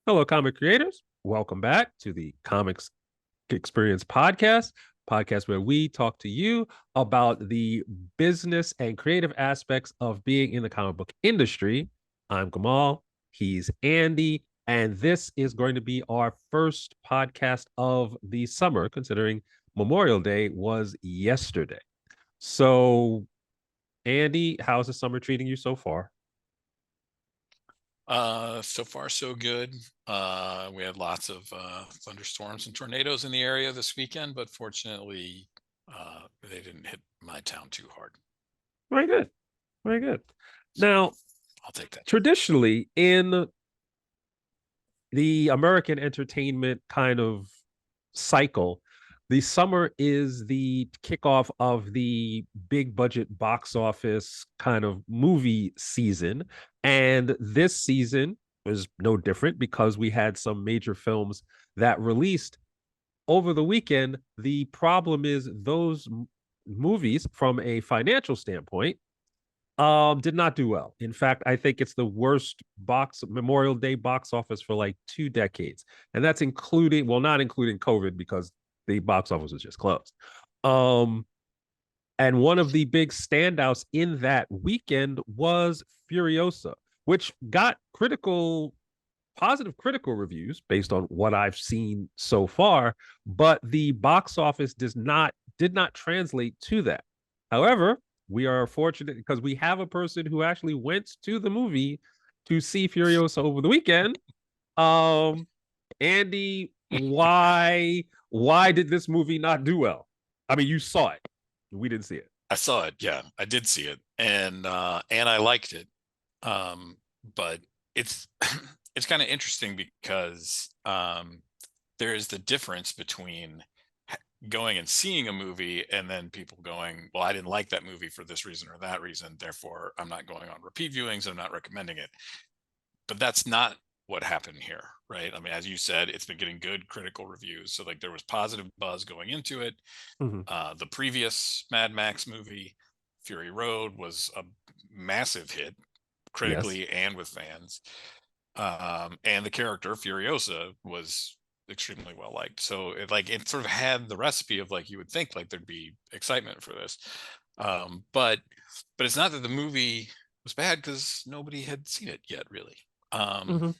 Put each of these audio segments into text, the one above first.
Hello, comic creators. Welcome back to the Comics Experience podcast where we talk to you about the business and creative aspects of being in the comic book industry. I'm Gamal. He's Andy. And this is going to be our first podcast of the summer, considering Memorial Day was yesterday. So, Andy, how's the summer treating you so far? So far so good. We had lots of thunderstorms and tornadoes in the area this weekend, but fortunately, they didn't hit my town too hard. Very good. Very good. Now, I'll take that. traditionally, in the American entertainment kind of cycle, the summer is the kickoff of the big budget box office kind of movie season. And this season was no different because we had some major films that released over the weekend. The problem is those movies, from a financial standpoint, did not do well. In fact, I think it's the worst Memorial Day box office for like 2 decades. And that's including, well, not including COVID because the box office was just closed. Um, and one of the big standouts in that weekend was Furiosa, which got positive critical reviews based on what I've seen so far, but the box office did not translate to that. However, we are fortunate because we have a person who actually went to the movie to see Furiosa over the weekend. Um, Andy, why did this movie not do well? I mean, you saw it. We didn't see it. I saw it. Yeah, I did see it, and I liked it. But it's it's kind of interesting because there is the difference between going and seeing a movie and then people going, well, I didn't like that movie for this reason or that reason, therefore I'm not going on repeat viewings, I'm not recommending it. But that's not what happened here, right? I mean, as you said, it's been getting good critical reviews, so like there was positive buzz going into it. Mm-hmm. The previous Mad Max movie, Fury Road, was a massive hit Yes. critically and with fans. And the character Furiosa was extremely well liked. So it sort of had the recipe of, like, you would think like there'd be excitement for this. But it's not that the movie was bad because nobody had seen it yet, really. Mm-hmm.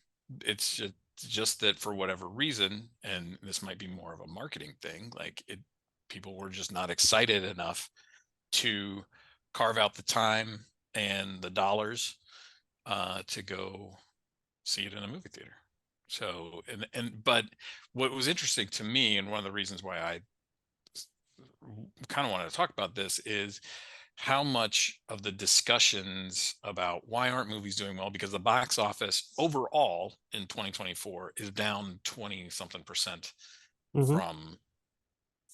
It's just that for whatever reason, and this might be more of a marketing thing, like people were just not excited enough to carve out the time and the dollars to go see it in a movie theater. So but what was interesting to me, and one of the reasons why I kind of wanted to talk about this, is how much of the discussions about why aren't movies doing well, because the box office overall in 2024 is down 20 something percent Mm-hmm.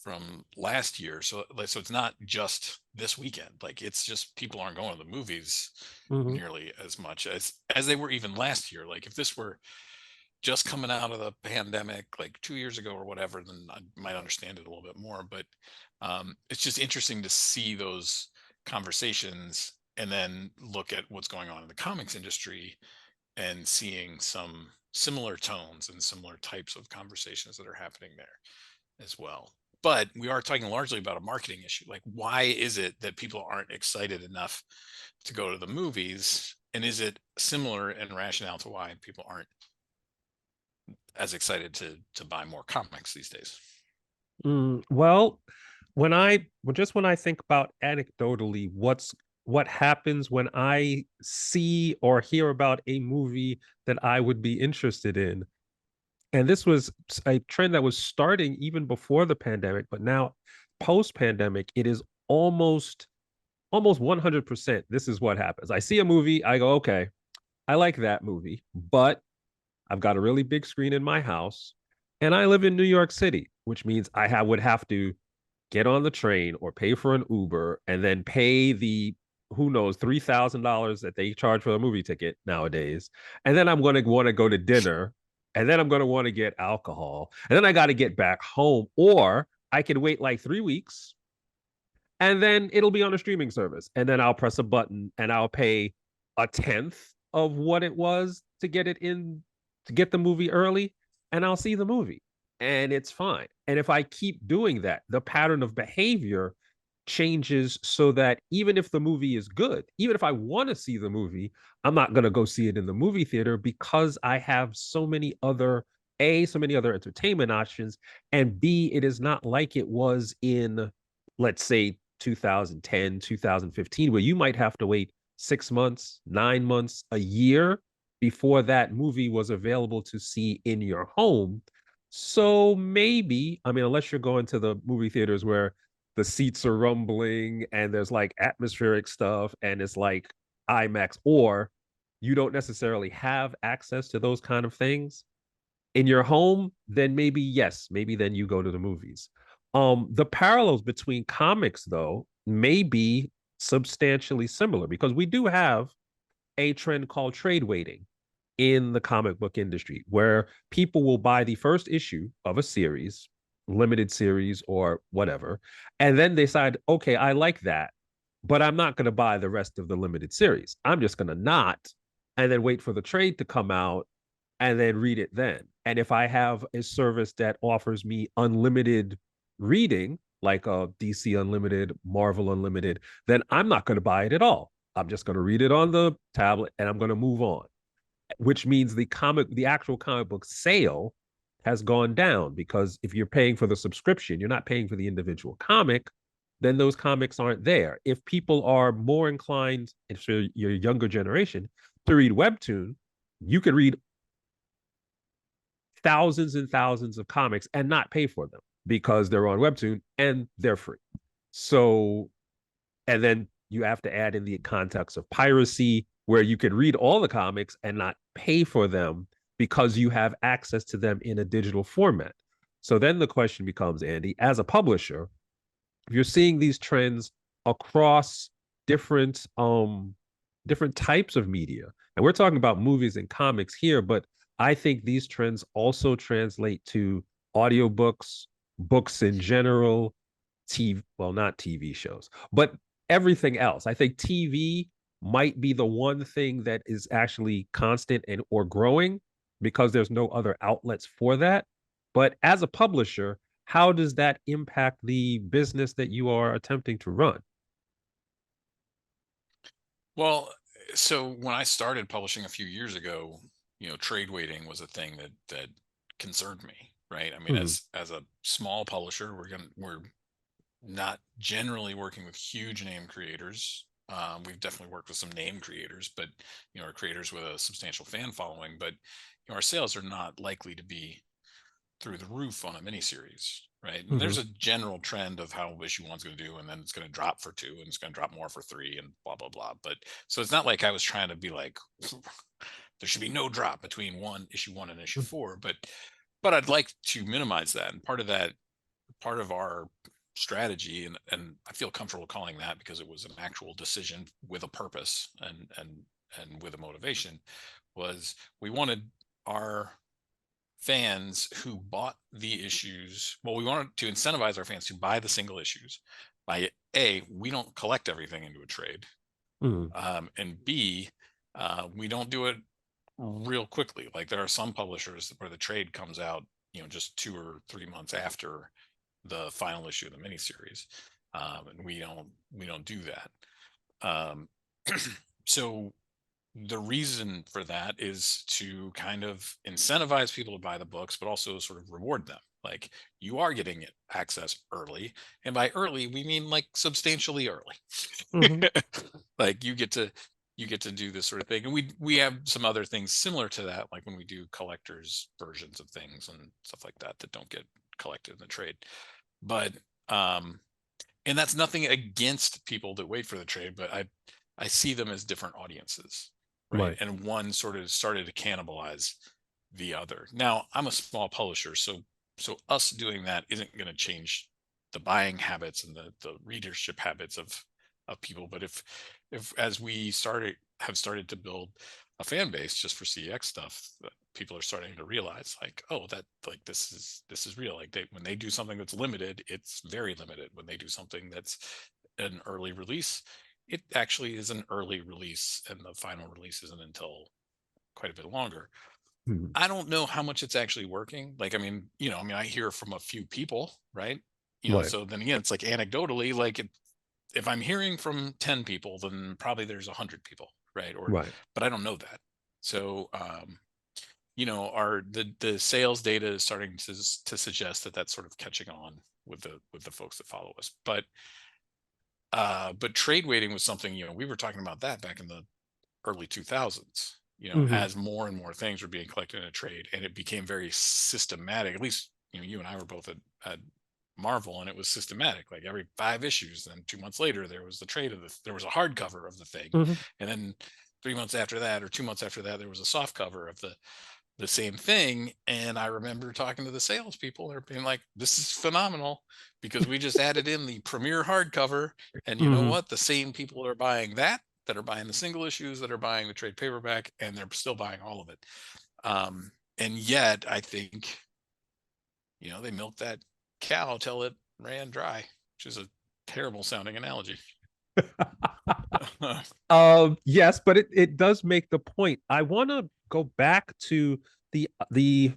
from last year. So it's not just this weekend, like it's just people aren't going to the movies Mm-hmm. nearly as much as they were even last year. Like if this were just coming out of the pandemic like 2 years ago or whatever, then I might understand it a little bit more. But it's just interesting to see those conversations and then look at what's going on in the comics industry and seeing some similar tones and similar types of conversations that are happening there as well. But we are talking largely about a marketing issue. Like, why is it that people aren't excited enough to go to the movies? And is it similar in rationale to why people aren't as excited to buy more comics these days? Well, when I think about anecdotally what happens when I see or hear about a movie that I would be interested in, and this was a trend that was starting even before the pandemic, but now post pandemic, it is almost 100%. This is what happens. I see a movie, I go, okay, I like that movie, but I've got a really big screen in my house, and I live in New York City, which means would have to get on the train or pay for an Uber and then pay the who knows $3,000 that they charge for a movie ticket nowadays. And then I'm going to want to go to dinner, and then I'm going to want to get alcohol, and then I got to get back home, or I can wait like 3 weeks and then it'll be on a streaming service, and then I'll press a button and I'll pay a tenth of what it was to get it in, to get the movie early, and I'll see the movie and it's fine. And if I keep doing that, the pattern of behavior changes so that even if the movie is good, even if I want to see the movie, I'm not going to go see it in the movie theater because I have so many other so many other entertainment options, and B, it is not like it was in, let's say, 2010, 2015, where you might have to wait 6 months, 9 months, a year before that movie was available to see in your home. So maybe, I mean, unless you're going to the movie theaters where the seats are rumbling and there's like atmospheric stuff and it's like IMAX, or you don't necessarily have access to those kind of things in your home, then maybe yes, maybe then you go to the movies. The parallels between comics though may be substantially similar because we do have a trend called trade waiting in the comic book industry where people will buy the first issue of a series, limited series or whatever, and then they decide, okay, I like that, but I'm not going to buy the rest of the limited series. I'm just going to not, and then wait for the trade to come out and then read it then. And if I have a service that offers me unlimited reading, like a DC Unlimited, Marvel Unlimited, then I'm not going to buy it at all. I'm just going to read it on the tablet and I'm going to move on, which means the actual comic book sale has gone down because if you're paying for the subscription, you're not paying for the individual comic, then those comics aren't there. If people are more inclined, if you're your younger generation, to read webtoon, you could read thousands and thousands of comics and not pay for them because they're on webtoon and they're free. So, and then you have to add in the context of piracy where you can read all the comics and not pay for them because you have access to them in a digital format. So then the question becomes, Andy, as a publisher, if you're seeing these trends across different different types of media, and we're talking about movies and comics here, but I think these trends also translate to audiobooks, books in general, TV, well, not TV shows, but everything else. I think TV might be the one thing that is actually constant and or growing because there's no other outlets for that. But as a publisher, how does that impact the business that you are attempting to run? Well, so when I started publishing a few years ago, trade waiting was a thing that concerned me, right? I mean, Mm-hmm. as a small publisher, we're not generally working with huge name creators. We've definitely worked with some name creators, but our creators with a substantial fan following. But our sales are not likely to be through the roof on a miniseries, right? And Mm-hmm. there's a general trend of how issue one's going to do, and then it's going to drop for two, and it's going to drop more for three, and blah blah blah. But so it's not like I was trying to be like there should be no drop between issue one and issue four, but I'd like to minimize that, and part of our strategy, and I feel comfortable calling that because it was an actual decision with a purpose and with a motivation, was we wanted our fans who bought the issues. Well, we wanted to incentivize our fans to buy the single issues by A, we don't collect everything into a trade. Mm-hmm. And B, we don't do it real quickly. Like there are some publishers where the trade comes out, just 2 or 3 months after the final issue of the miniseries. And we don't do that. Um, so the reason for that is to kind of incentivize people to buy the books, but also sort of reward them. Like you are getting it access early, and by early we mean like substantially early. Mm-hmm. Like you get to do this sort of thing, and we have some other things similar to that, like when we do collectors versions of things and stuff like that that don't get collected in the trade. But and that's nothing against people that wait for the trade, but I see them as different audiences, right? Right. And one sort of started to cannibalize the other. Now, I'm a small publisher, so us doing that isn't going to change the buying habits and the readership habits of people. But if as we have started to build a fan base just for CX stuff, people are starting to realize like, oh, that like this is real. Like when they do something that's limited, it's very limited. When they do something that's an early release, it actually is an early release, and the final release isn't until quite a bit longer. Mhm. I don't know how much it's actually working. Like, I mean, I mean, I hear from a few people, right? Right. So then again, it's like anecdotally, like if I'm hearing from 10 people, then probably there's 100 people, right? Or, Right. but I don't know that. So, our the sales data is starting to suggest that that's sort of catching on with the folks that follow us. But trade weighting was something, we were talking about that back in the early 2000s, Hmm. as more and more things were being collected in a trade, and it became very systematic. At least, you and I were both at Marvel, and it was systematic. Like every 5 issues, then 2 months later, there was the trade of there was a hardcover of the thing, Hmm. and then 3 months after that, or 2 months after that, there was a soft cover of the same thing. And I remember talking to the salespeople, they're being like, "This is phenomenal because we just added in the premier hardcover, and you know Hmm. what? The same people are buying that are buying the single issues, that are buying the trade paperback, and they're still buying all of it." And yet, I think they milked that cow till it ran dry, which is a terrible sounding analogy. Yes, but it does make the point. I want to go back to the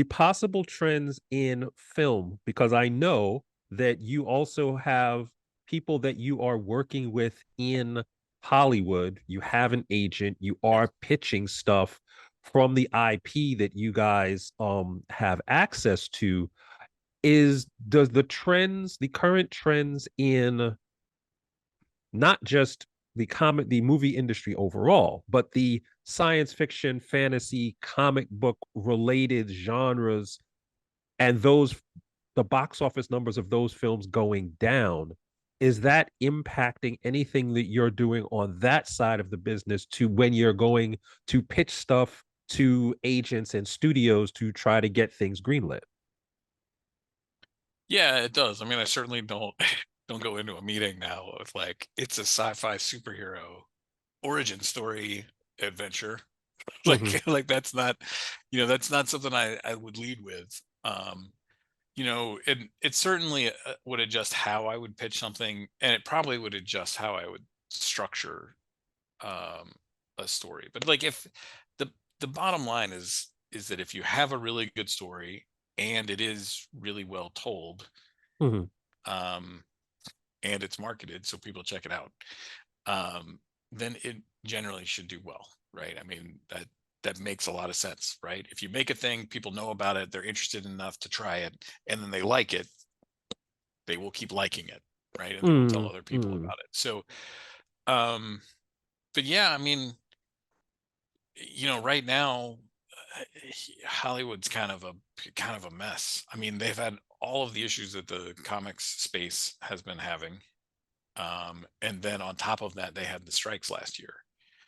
possible trends in film because I know that you also have people that you are working with in Hollywood. You have an agent, you Yeah. are pitching stuff from the IP that you guys have access to. Does the current trends in not just the movie industry overall, but the science fiction, fantasy, comic book related genres and the box office numbers of those films going down, is that impacting anything that you're doing on that side of the business to when you're going to pitch stuff to agents and studios to try to get things greenlit? Yeah, it does. I mean, I certainly don't don't go into a meeting now with like it's a sci-fi superhero origin story adventure. Mm-hmm. Like that's not something I would lead with. It certainly would adjust how I would pitch something, and it probably would adjust how I would structure um a story. But like if the the bottom line is that if you have a really good story and it is really well told, Mm-hmm. um and it's marketed so people check it out, um, then it generally should do well, right? I mean, that makes a lot of sense, right? If you make a thing, people know about it, they're interested enough to try it, and then they like it, they will keep liking it, right? And they will tell other people Mm-hmm. about it. So, um, but yeah, I mean, right now, uh, Hollywood's kind of a mess. I mean, they've had all of the issues that the comics space has been having. And then on top of that, they had the strikes last year.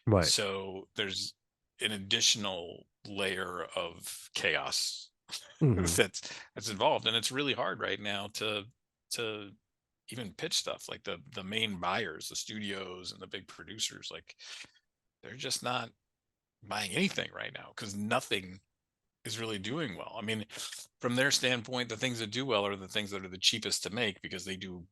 Right. So there's an additional layer of chaos Mm-hmm. that's involved, and it's really hard right now to even pitch stuff. Like the main buyers, the studios and the big producers, like they're just not buying anything right now because nothing is really doing well. I mean, from their standpoint, the things that do well are the things that are the cheapest to make because they do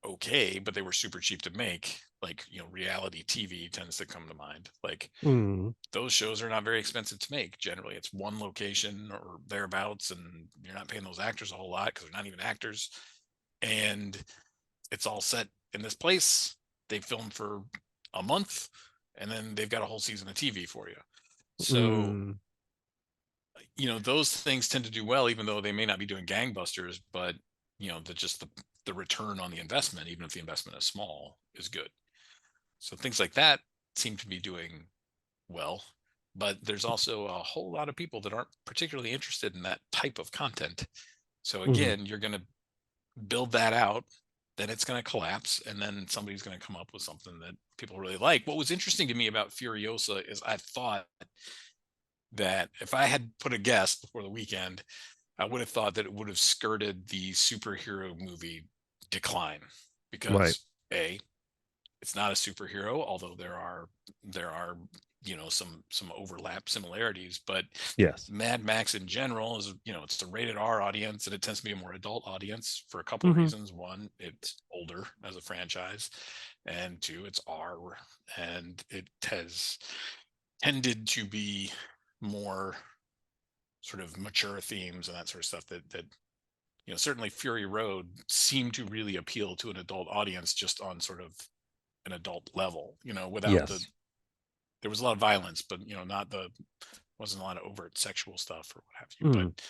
okay, but they were super cheap to make. Like, reality TV tends to come to mind. Like Mm-hmm. those shows are not very expensive to make. Generally, it's one location or thereabouts, and you're not paying those actors a whole lot because they're not even actors. And it's all set in this place. They film for a month, and then they've got a whole season of TV for you. So, Mm-hmm. those things tend to do well, even though they may not be doing gangbusters, but the return on the investment, even if the investment is small, is good. So things like that seem to be doing well, but there's also a whole lot of people that aren't particularly interested in that type of content. So Mm-hmm. again, you're going to build that out, then it's going to collapse, and then somebody's going to come up with something that people really like. What was interesting to me about Furiosa is I thought that if I had put a guess before the weekend, I would have thought that it would have skirted the superhero movie decline Right. because A, it's not a superhero, although there are some overlap similarities. But Yes. Mad Max in general is, it's a rated R audience, and it tends to be a more adult audience for a couple of Mm-hmm. reasons. One, it's older as a franchise, and two, it's R, and it has tended to be more sort of mature themes and that sort of stuff that certainly Fury Road seemed to really appeal to an adult audience just on sort of an adult level, without the Yes. there was a lot of violence, but not the wasn't a lot of overt sexual stuff or what have you. But Mm.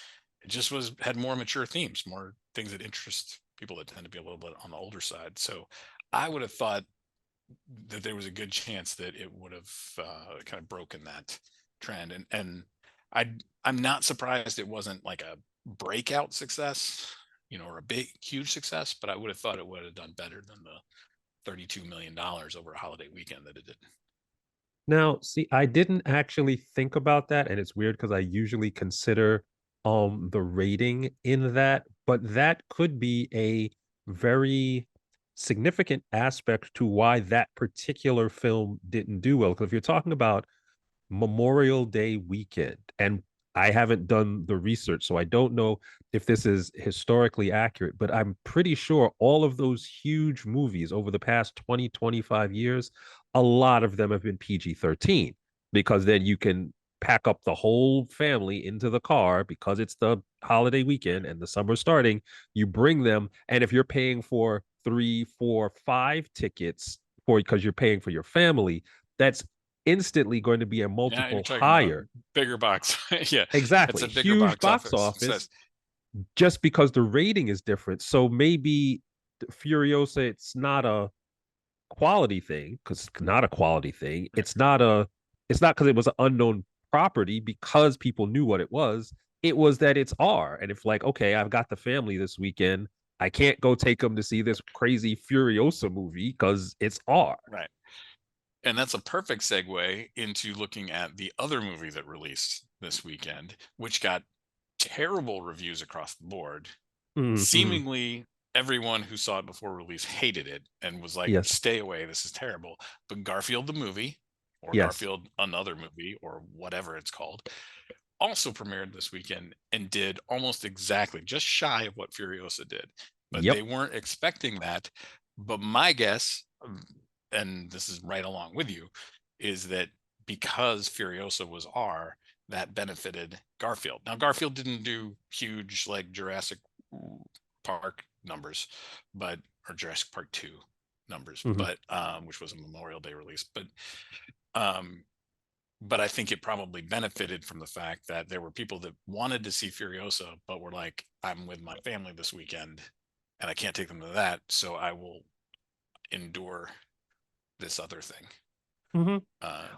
it just had more mature themes, more things that interest people that tend to be a little bit on the older side. So I would have thought that there was a good chance that it would have kind of broken that trend. And I I'm not surprised it wasn't like a breakout success, or a big huge success, but I would have thought it would have done better than the $32 million over a holiday weekend that it did. Now, see, I didn't actually think about that, and it's weird because I usually consider the rating in that, but that could be a very significant aspect to why that particular film didn't do well. Because if you're talking about Memorial Day weekend. And I haven't done the research, so I don't know if this is historically accurate, but I'm pretty sure all of those huge movies over the past 20, 25 years, a lot of them have been PG-13 because then you can pack up the whole family into the car because it's the holiday weekend and the summer starting. You bring them, and if you're paying for three, four, five tickets for because you're paying for your family, that's instantly going to be a Yeah, you're multiple talking about higher. bigger box. Yeah, it's Exactly. a bigger Huge box box office office success. just because the rating is different. So maybe Furiosa, it's not a quality thing because it's not a quality thing. It's not because it was an unknown property because people knew what it was. It was that it's R. And if like, okay, I've got the family this weekend, I can't go take them to see this crazy Furiosa movie because it's R. Right. And that's a perfect segue into looking at the other movie that released this weekend, which got terrible reviews across the board. Mm-hmm. Seemingly everyone who saw it before release hated it and was like, Yes. stay away, this is terrible. But Garfield the movie, or Yes. Garfield another movie, or whatever it's called, also premiered this weekend and did almost exactly just shy of what Furiosa did. But Yep. they weren't expecting that. But my guess, and this is right along with you, is that because Furiosa was R, that benefited Garfield. Now, Garfield didn't do huge like Jurassic Park numbers, but or Jurassic Park 2 numbers, Mm-hmm. but which was a Memorial Day release. Um, but I think it probably benefited from the fact that there were people that wanted to see Furiosa, but were like, I'm with my family this weekend and I can't take them to that. So I will endure this other thing. Mm-hmm. Uh,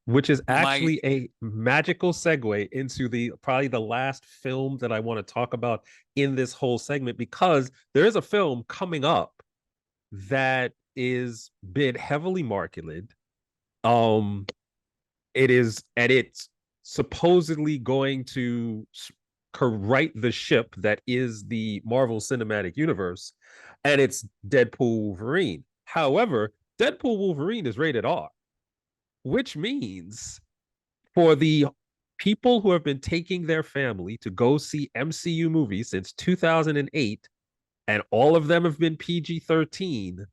Which is my, actually a magical segue into the probably the last film that I want to talk about in this whole segment because there is a film coming up that is been heavily marketed. Um, it is and it's supposedly going to right the ship that is the Marvel Cinematic Universe, and it's Deadpool Wolverine. However, Deadpool Wolverine is rated R, which means for the people who have been taking their family to go see MCU movies since 2008, and all of them have been PG-13,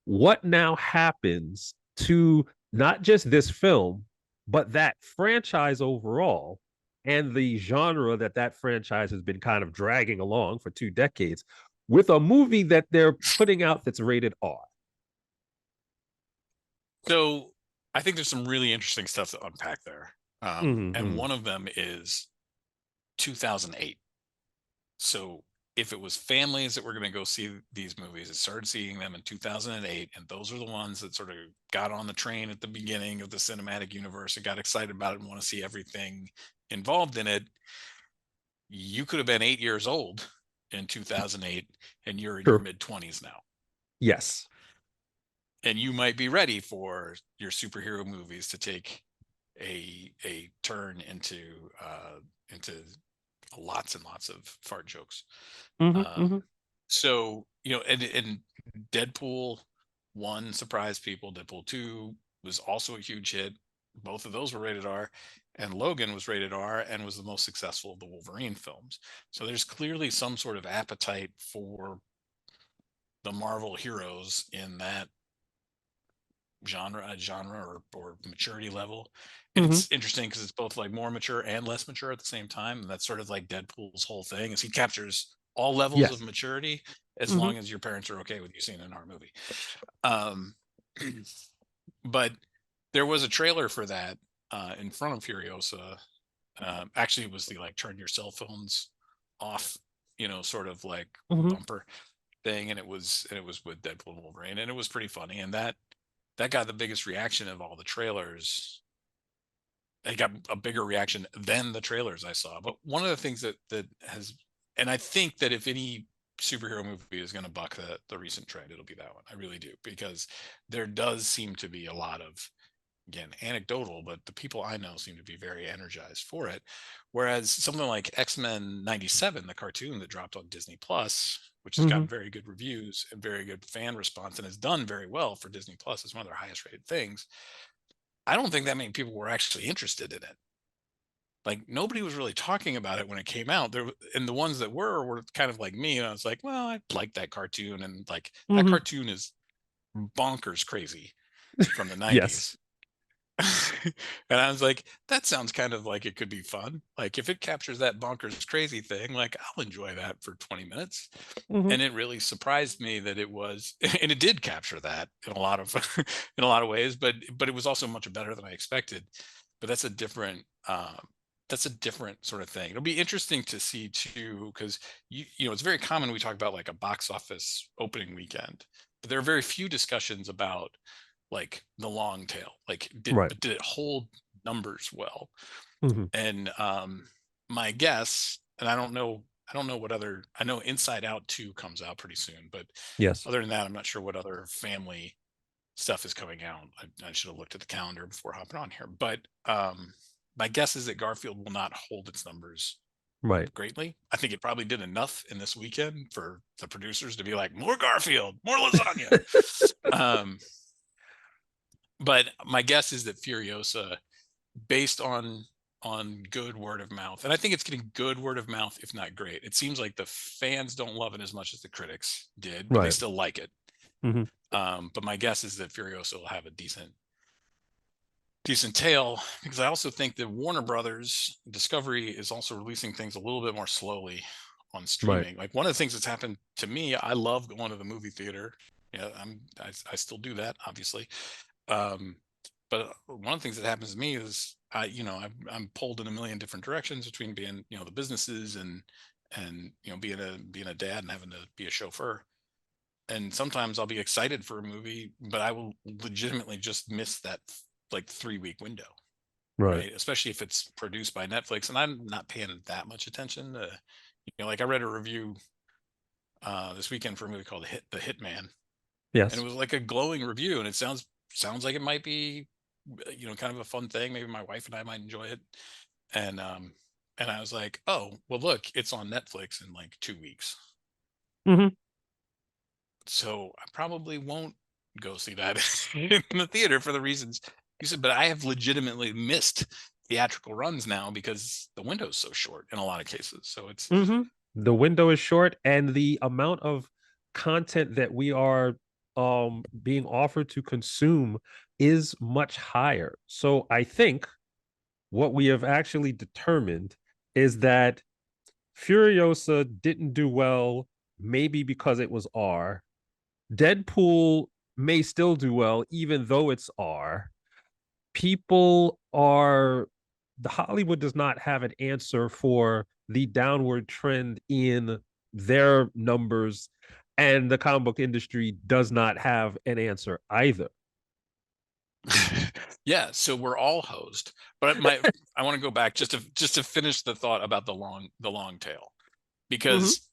what now happens to not just this film, but that franchise overall and the genre that that franchise has been kind of dragging along for 2 decades with a movie that they're putting out that's rated R? so I think there's some really interesting stuff to unpack there. And Mm-hmm. one of them is 2008. So if it was families that were going to go see these movies, it started seeing them in 2008, and those are the ones that sort of got on the train at the beginning of the cinematic universe and got excited about it and want to see everything involved in it. You could have been 8 years old in 2008, and you're in your True. mid 20s now, Yes. and you might be ready for your superhero movies to take a turn into lots and lots of fart jokes. Mm-hmm. Um, Mm-hmm. so and Deadpool 1 surprised people. Deadpool 2 was also a huge hit. Both of those were rated R, and Logan was rated R and was the most successful of the Wolverine films. So there's clearly some sort of appetite for the Marvel heroes in that genre or maturity level. And Hmm. it's interesting because it's both like more mature and less mature at the same time. And that's sort of like Deadpool's whole thing is he captures all levels of Yes. maturity as Hmm. long as your parents are okay with you seeing an R movie. Um, but there was a trailer for that in front of Furiosa. Actually, it was the like turn your cell phones off, sort of like Hmm. bumper thing, and it was with Deadpool and Wolverine, and it was pretty funny. And that got the biggest reaction of all the trailers. It got a bigger reaction than the trailers I saw. But one of the things that has, and I think that if any superhero movie is going to buck the recent trend, it'll be that one. I really do, because there does seem to be a lot of, again, anecdotal, but the people I know seem to be very energized for it. Whereas something like X-Men 97, the cartoon that dropped on Disney Plus, which has Hmm. gotten very good reviews and very good fan response and has done very well for Disney Plus, it's one of their highest rated things. I don't think that many people were actually interested in it. Like nobody was really talking about it when it came out. And the ones that were kind of like me, and I was like, well, I like that cartoon, and like that Hmm. cartoon is bonkers crazy from the Yes. 90s. And I was like, that sounds kind of like it could be fun. Like if it captures that bonkers crazy thing, like I'll enjoy that for 20 minutes. Hmm. And it really surprised me that it was, and it did capture that in a lot of in a lot of ways, but it was also much better than I expected. But that's a different sort of thing. It'll be interesting to see too, because it's very common we talk about like a box office opening weekend, but there are very few discussions about like the long tail. Like Right. did it hold numbers well? Hmm. And my guess, and I don't know what other, I know Inside Out 2 comes out pretty soon, but Yes. other than that, I'm not sure what other family stuff is coming out. I should have looked at the calendar before hopping on here. But my guess is that Garfield will not hold its numbers Right. greatly. I think it probably did enough in this weekend for the producers to be like, more Garfield, more lasagna. um, but my guess is that Furiosa, based on good word of mouth, and I think it's getting good word of mouth, if not great. It seems like the fans don't love it as much as the critics did, but they Right. still like it. Hmm. But my guess is that Furiosa will have a decent tail, because I also think that Warner Brothers Discovery is also releasing things a little bit more slowly on Right. streaming. Like one of the things that's happened to me, I love going to the movie theater. Yeah, I still do that, obviously. Um, but one of the things that happens to me is I'm pulled in a million different directions between being, the businesses and being a dad and having to be a chauffeur. And sometimes I'll be excited for a movie, but I will legitimately just miss that like 3 week window, Right. right? Especially if it's produced by Netflix, and I'm not paying that much attention to, like I read a review this weekend for a movie called The Hitman, and it Yes. was like a glowing review, and it sounds like it might be, kind of a fun thing. Maybe my wife and I might enjoy it. And I was like, oh well, look, it's on Netflix in like 2 weeks, Hmm. so I probably won't go see that in the theater for the reasons you said. But I have legitimately missed theatrical runs now because the window's so short in a lot of cases. So it's Hmm. The window is short, and the amount of content that we are being offered to consume is much higher. So I think what we have actually determined is that Furiosa didn't do well, maybe because it was R. Deadpool may still do well, even though it's R. People are, the Hollywood does not have an answer for the downward trend in their numbers, and the comic book industry does not have an answer either. yeah. So we're all hosed. But I want to go back just to finish the thought about the long tail, Mm-hmm. because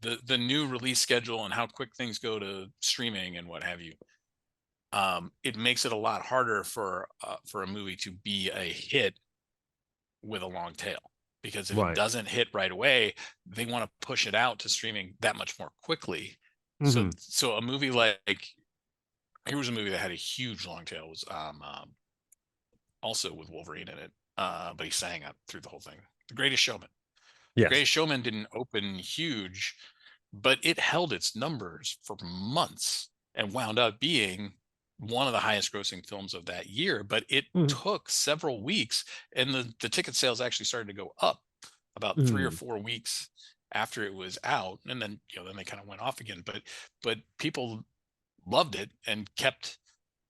the new release schedule and how quick things go to streaming and what have you, it makes it a lot harder for a movie to be a hit with a long tail, because if it Right. doesn't hit right away, they want to push it out to streaming that much more quickly. So Mm-hmm. so a movie like, here was a movie that had a huge long tail, was also with Wolverine in it, but he sang up through the whole thing. The Greatest Showman. The Yes. Greatest Showman didn't open huge, but it held its numbers for months and wound up being one of the highest grossing films of that year, but it Mhm. took several weeks, and the ticket sales actually started to go up about 3 or 4 weeks after it was out, and then then they kind of went off again. But people loved it and kept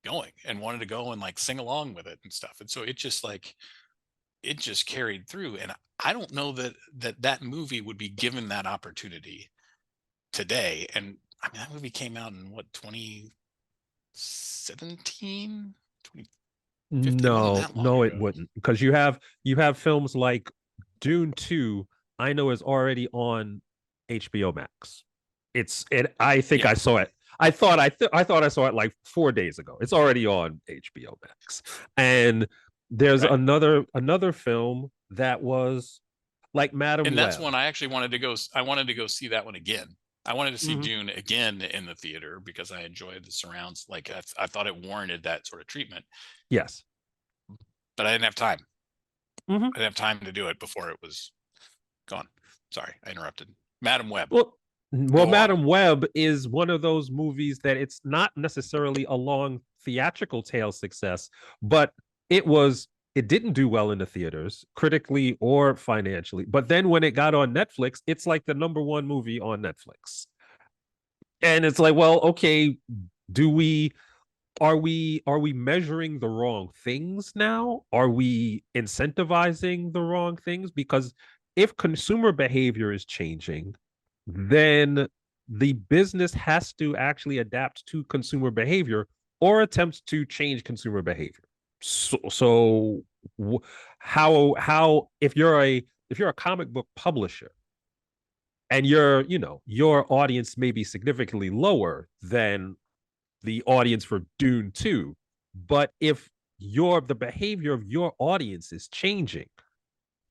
going and wanted to go and like sing along with it and stuff, and so it just carried through. And I don't know that movie would be given that opportunity today. And I mean, that movie came out in what, 2017, 2015? It wasn't No, that long no, it ago. wouldn't, because you have films like Dune 2. I know is already on HBO Max. I think I Yeah, saw it. I thought I saw it like 4 days ago. It's already on HBO Max. And there's right. another film that was like Madam And that's Web. one I actually wanted to go. I wanted to go see that one again. I wanted to see Mhm. Dune again in the theater because I enjoyed the surrounds. Like I thought it warranted that sort of treatment, Yes. but I didn't have time. Mhm. I didn't have time to do it before it was gone. Sorry, I interrupted. Madam Web, Well, go on. Madam Web is one of those movies that it's not necessarily a long theatrical tail success, but it was it didn't do well in the theaters, critically or financially. But then when it got on Netflix, it's like the number one movie on Netflix. And it's like, well, okay, do we are we measuring the wrong things now? Are we incentivizing the wrong things? Because if consumer behavior is changing, then the business has to actually adapt to consumer behavior or attempt to change consumer behavior. So how if you're a comic book publisher and your audience may be significantly lower than the audience for Dune 2. But if the behavior of your audience is changing,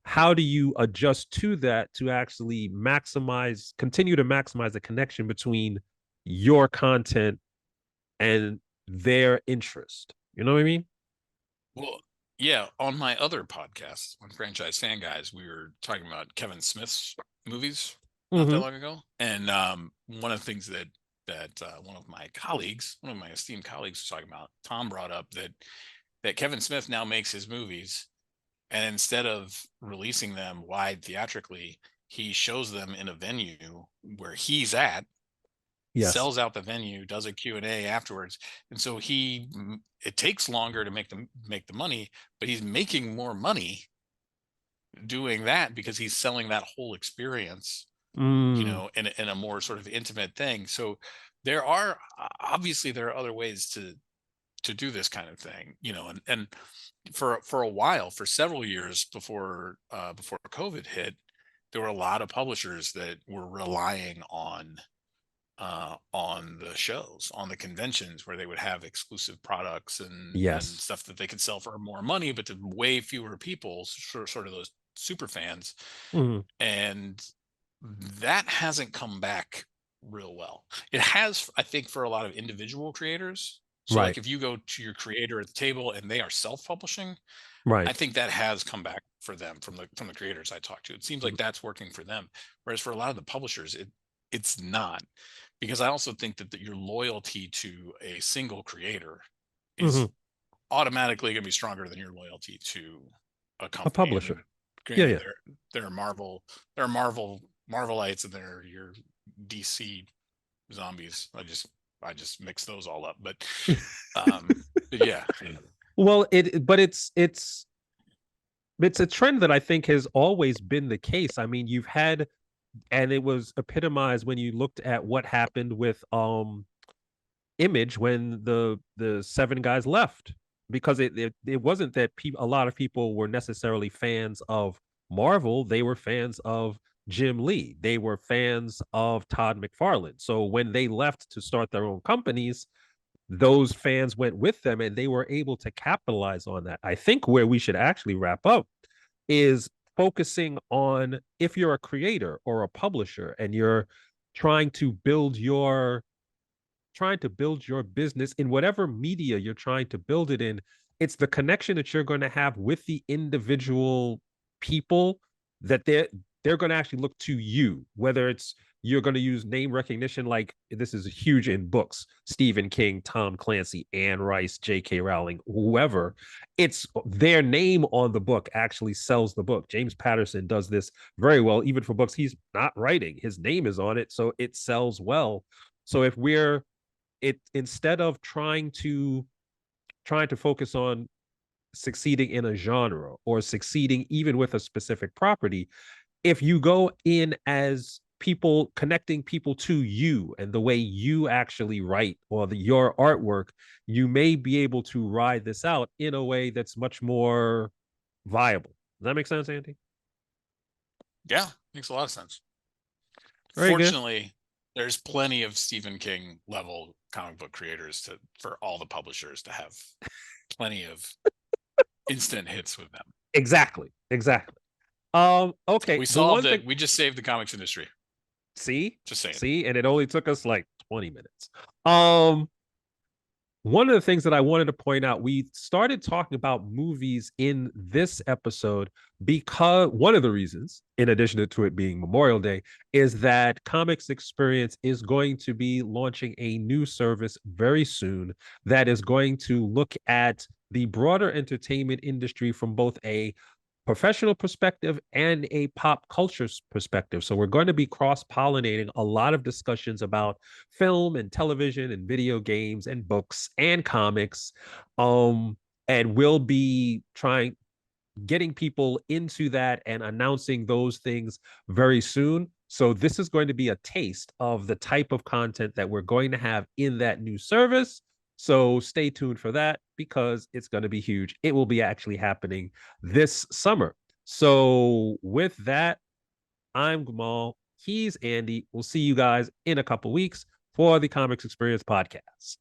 how do you adjust to that to actually continue to maximize the connection between your content and their interest? You know what I mean? Well, yeah, on my other podcast, on Franchise Fan Guys, we were talking about Kevin Smith's movies not that Mm-hmm. long ago, and one of the things that one of my esteemed colleagues was talking about, Tom brought up that Kevin Smith now makes his movies, and instead of releasing them wide theatrically, he shows them in a venue where he's at, Yes. sells out the venue, does a Q&A afterwards. And so it takes longer to make the money, but he's making more money doing that because he's selling that whole experience, Mm, in a more sort of intimate thing. So there are other ways to do this kind of thing, and for a while, for several years before COVID hit, there were a lot of publishers that were relying on the shows, on the conventions where they would have exclusive products and yes. stuff that they could sell for more money, but to way fewer people, sort of those super fans. Mm, And that hasn't come back real well. It has, I think, for a lot of individual creators. So, like, right. if you go to your creator at the table and they are self-publishing, Right. I think that has come back for them from the creators I talked to. It seems like that's working for them. Whereas for a lot of the publishers, it's not. Because I also think that your loyalty to a single creator is Mm-hmm. automatically going to be stronger than your loyalty to a A company. I mean, publisher. Yeah, granted, yeah. there are Marvelites, and there are your DC zombies. I just mix those all up. But yeah. Well, it's a trend that I think has always been the case. I mean, you've had, and it was epitomized when you looked at what happened with Image when the seven guys left, because it wasn't that a lot of people were necessarily fans of Marvel. They were fans of Jim Lee. They were fans of Todd McFarlane. So when they left to start their own companies, those fans went with them and they were able to capitalize on that. I think where we should actually wrap up is focusing on, if you're a creator or a publisher and you're trying to build your business in whatever media you're trying to build it in, it's the connection that you're going to have with the individual people that they're going to actually look to you, whether it's you're going to use name recognition. Like this is huge in books: Stephen King, Tom Clancy, Anne Rice, J.K. Rowling, whoever. It's their name on the book actually sells the book. James Patterson does this very well, even for books he's not writing. His name is on it, so it sells well. So if we're it instead of trying to focus on succeeding in a genre or succeeding even with a specific property, if you go in as people connecting people to you and the way you actually write or your artwork, you may be able to ride this out in a way that's much more viable. Does that make sense, Andy? Yeah, makes a lot of sense. Very good. Fortunately, there's plenty of Stephen King level comic book creators for all the publishers to have plenty of instant hits with them. Exactly. Exactly. Okay. We The solved one thing, it. We just saved the comics industry. see, Just saying. see, and it only took us like 20 minutes. Um, One of the things that I wanted to point out, we started talking about movies in this episode because one of the reasons, in addition to it being Memorial Day, is that Comics Experience is going to be launching a new service very soon that is going to look at the broader entertainment industry from both a professional perspective and a pop culture perspective. So we're going to be cross pollinating a lot of discussions about film and television and video games and books and comics. Um, and we'll be trying getting people into that and announcing those things very soon. So this is going to be a taste of the type of content that we're going to have in that new service. So stay tuned for that because it's going to be huge. It will be actually happening this summer. So with that, I'm Gamal. He's Andy. We'll see you guys in a couple weeks for the Comics Experience podcast.